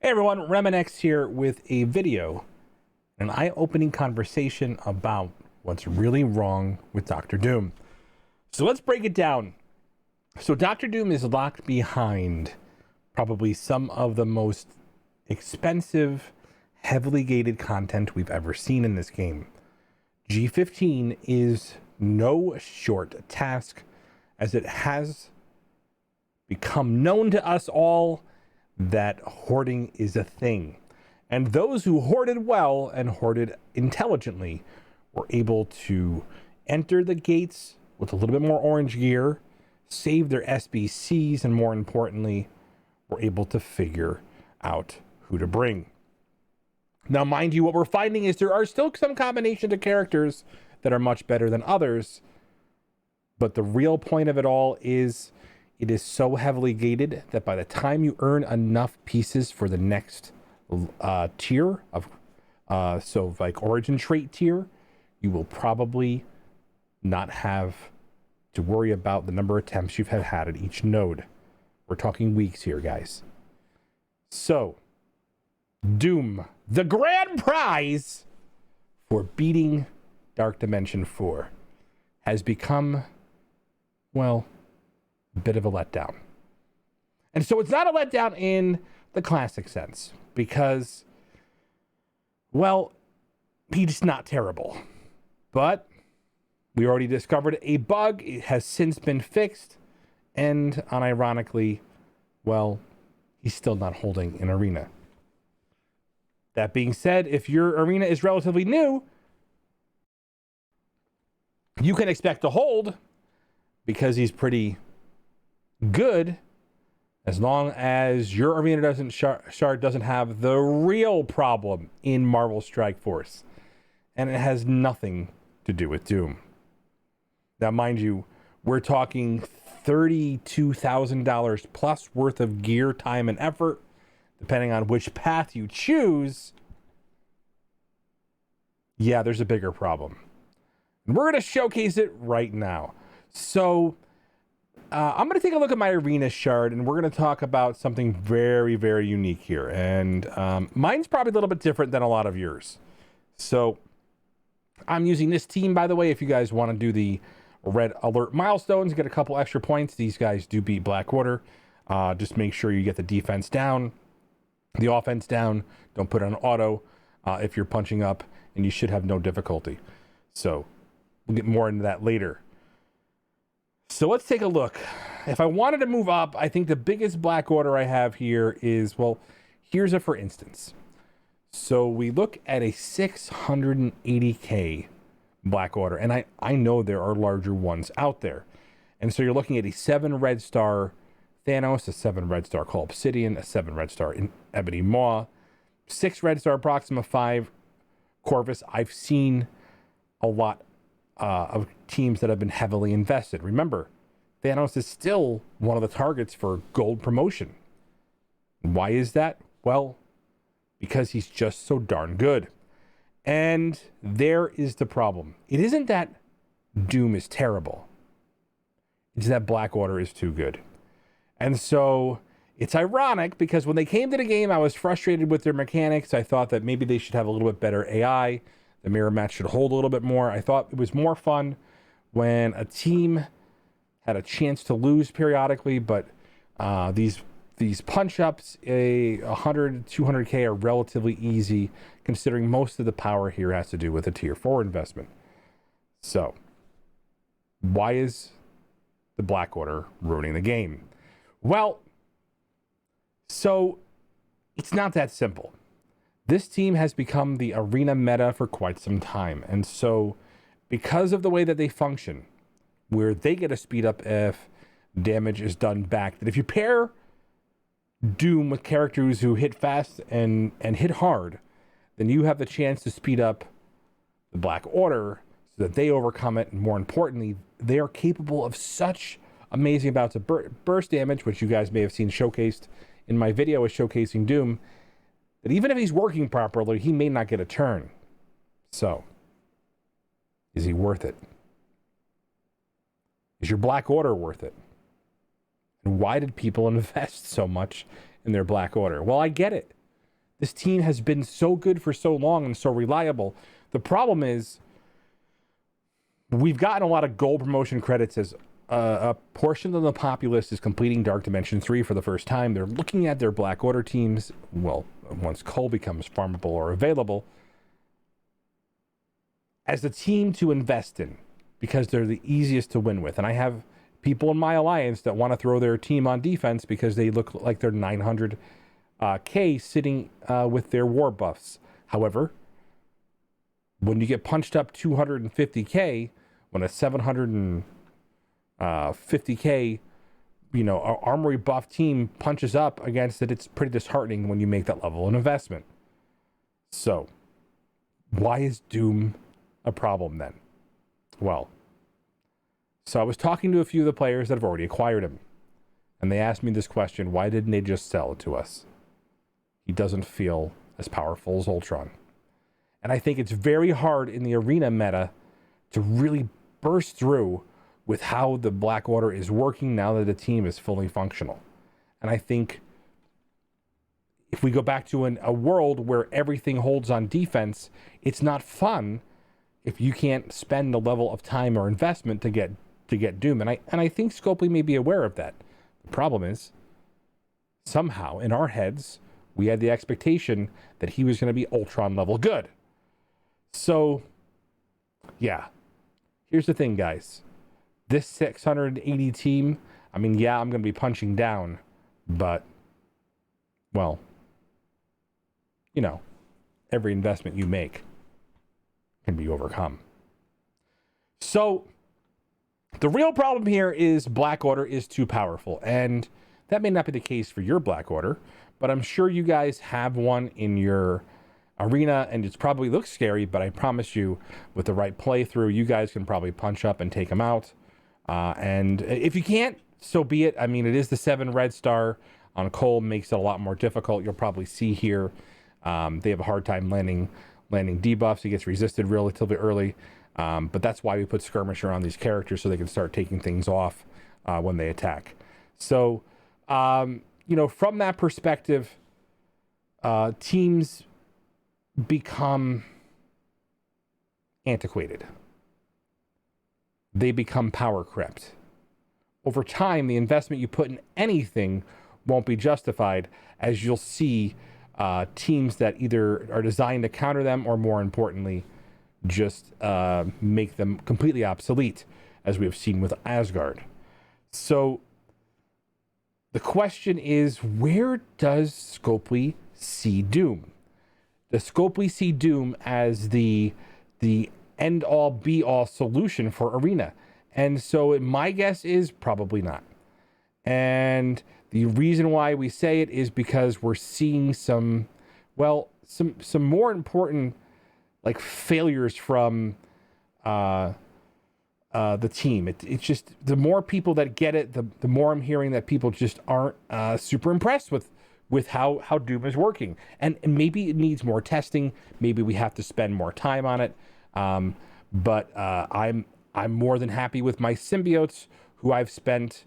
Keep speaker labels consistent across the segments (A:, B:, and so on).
A: Hey everyone, RemanX here with a video, an eye-opening conversation about what's really wrong with Doctor Doom. So let's break it down. So Doctor Doom is locked behind probably some of the most expensive, heavily gated content we've ever seen in this game. G15 is no short task, as it has become known to us all that hoarding is a thing. And those who hoarded well and hoarded intelligently were able to enter the gates with a little bit more orange gear, save their SBCs, and more importantly, were able to figure out who to bring. Now, mind you, what we're finding is there are still some combinations of characters that are much better than others, but the real point of it all is it is so heavily gated that by the time you earn enough pieces for the next tier of, so like origin trait tier, you will probably not have to worry about the number of attempts you've had at each node. We're talking weeks here, guys. So, Doom, the grand prize for beating Dark Dimension 4, has become, well, bit of a letdown. And so it's not a letdown in the classic sense because, well, he's not terrible. But we already discovered a bug. It has since been fixed. And unironically, well, he's still not holding an arena. That being said, if your arena is relatively new, you can expect to hold because he's pretty good, as long as your arena doesn't shard doesn't have the real problem in Marvel Strike Force, and it has nothing to do with Doom. Now, mind you, we're talking $32,000 plus worth of gear, time, and effort, depending on which path you choose. Yeah, there's a bigger problem, and we're going to showcase it right now. So I'm going to take a look at my arena shard, and we're going to talk about something very, very unique here. And mine's probably a little bit different than a lot of yours. So I'm using this team, by the way, if you guys want to do the red alert milestones, get a couple extra points. These guys do beat Black Order. Just make sure you get the defense down, the offense down. Don't put it on auto if you're punching up, and you should have no difficulty. So we'll get more into that later. So let's take a look. If I wanted to move up, I think the biggest Black Order I have here is, well, here's a for instance. So we look at a 680k Black Order, and I know there are larger ones out there. And so you're looking at a 7 red star Thanos, a 7 red star Call Obsidian, a 7 red star Ebony Maw, 6 red star Proxima, 5 Corvus. I've seen a lot of teams that have been heavily invested. Remember, Thanos is still one of the targets for gold promotion. Why is that? Well, because he's just so darn good. And there is the problem. It isn't that Doom is terrible. It's that Black Order is too good. And so it's ironic because when they came to the game, I was frustrated with their mechanics. I thought that maybe they should have a little bit better AI. The mirror match should hold a little bit more. I thought it was more fun when a team had a chance to lose periodically, but these punch-ups, 100, 200k are relatively easy, considering most of the power here has to do with a tier 4 investment. So, why is the Black Order ruining the game? Well, so it's not that simple. This team has become the arena meta for quite some time. And so because of the way that they function, where they get a speed up if damage is done back, that if you pair Doom with characters who hit fast and hit hard, then you have the chance to speed up the Black Order so that they overcome it. And more importantly, they are capable of such amazing amounts of burst damage, which you guys may have seen showcased in my video is showcasing Doom, that even if he's working properly, he may not get a turn. So, is he worth it? Is your Black Order worth it? And why did people invest so much in their Black Order? Well, I get it. This team has been so good for so long and so reliable. The problem is we've gotten a lot of gold promotion credits as a portion of the populace is completing Dark Dimension 3 for the first time. They're looking at their Black Order teams, well, once coal becomes farmable or available, as a team to invest in because they're the easiest to win with. And I have people in my alliance that want to throw their team on defense because they look like they're 900K sitting with their war buffs. However, when you get punched up 250K, when a 750K, armory buff team punches up against it, it's pretty disheartening when you make that level of investment. So, why is Doom a problem then? Well, so I was talking to a few of the players that have already acquired him, and they asked me this question: why didn't they just sell it to us? He doesn't feel as powerful as Ultron. And I think it's very hard in the arena meta to really burst through with how the Black Order is working now that the team is fully functional. And I think if we go back to a world where everything holds on defense, it's not fun if you can't spend the level of time or investment to get Doom. And I think Scopely may be aware of that. The problem is, somehow in our heads, we had the expectation that he was going to be Ultron level good. So, yeah. Here's the thing, guys. This 680 team, I'm going to be punching down, but, well, every investment you make can be overcome. So, the real problem here is Black Order is too powerful, and that may not be the case for your Black Order, but I'm sure you guys have one in your arena, and it probably looks scary, but I promise you, with the right playthrough, you guys can probably punch up and take them out. And if you can't, so be it. I mean, it is the 7 red star on Cole, makes it a lot more difficult. You'll probably see here, they have a hard time landing debuffs. He gets resisted relatively early, but that's why we put Skirmisher on these characters so they can start taking things off when they attack. So, from that perspective, teams become antiquated. They become power crept. Over time, the investment you put in anything won't be justified, as you'll see teams that either are designed to counter them or, more importantly, just make them completely obsolete, as we have seen with Asgard. So the question is, where does Scopely see Doom? Does Scopely see Doom as the end-all, be-all solution for Arena? And so my guess is probably not. And the reason why we say it is because we're seeing some more important failures from the team. It's just the more people that get it, the more I'm hearing that people just aren't super impressed with how Doom is working. And maybe it needs more testing. Maybe we have to spend more time on it. But I'm more than happy with my symbiotes, who I've spent,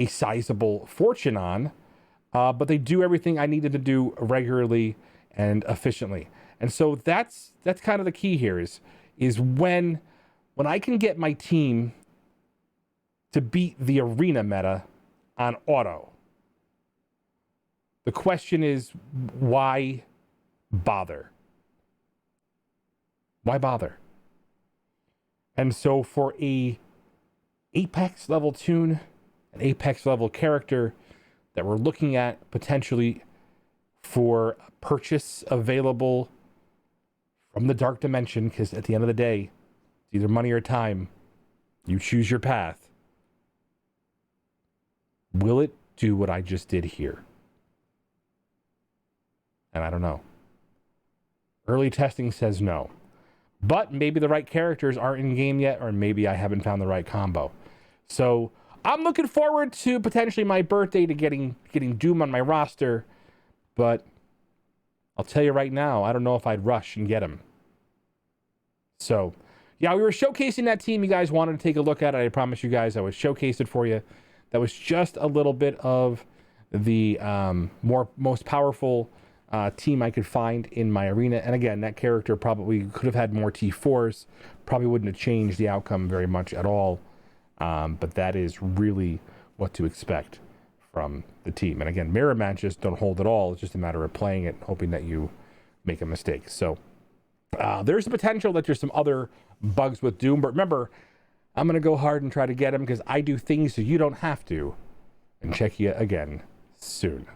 A: a sizable fortune on. But they do everything I needed to do regularly and efficiently. And so that's kind of the key here is when I can get my team to beat the arena meta on auto. The question is, why bother? Why bother? And so for a Apex level tune, an Apex level character that we're looking at potentially for purchase available from the Dark Dimension, because at the end of the day, it's either money or time. You choose your path. Will it do what I just did here? And I don't know. Early testing says no. But maybe the right characters aren't in game yet, or maybe I haven't found the right combo. So I'm looking forward to potentially my birthday to getting Doom on my roster. But I'll tell you right now, I don't know if I'd rush and get him. So, yeah, we were showcasing that team. You guys wanted to take a look at it. I promise you guys I would showcase it for you. That was just a little bit of the most powerful team I could find in my arena. And again, that character probably could have had more T4s, probably wouldn't have changed the outcome very much at all. But that is really what to expect from the team. And again, mirror matches don't hold at all. It's just a matter of playing it, hoping that you make a mistake. So there's the potential that there's some other bugs with Doom. But remember, I'm going to go hard and try to get him because I do things so you don't have to. And check you again soon.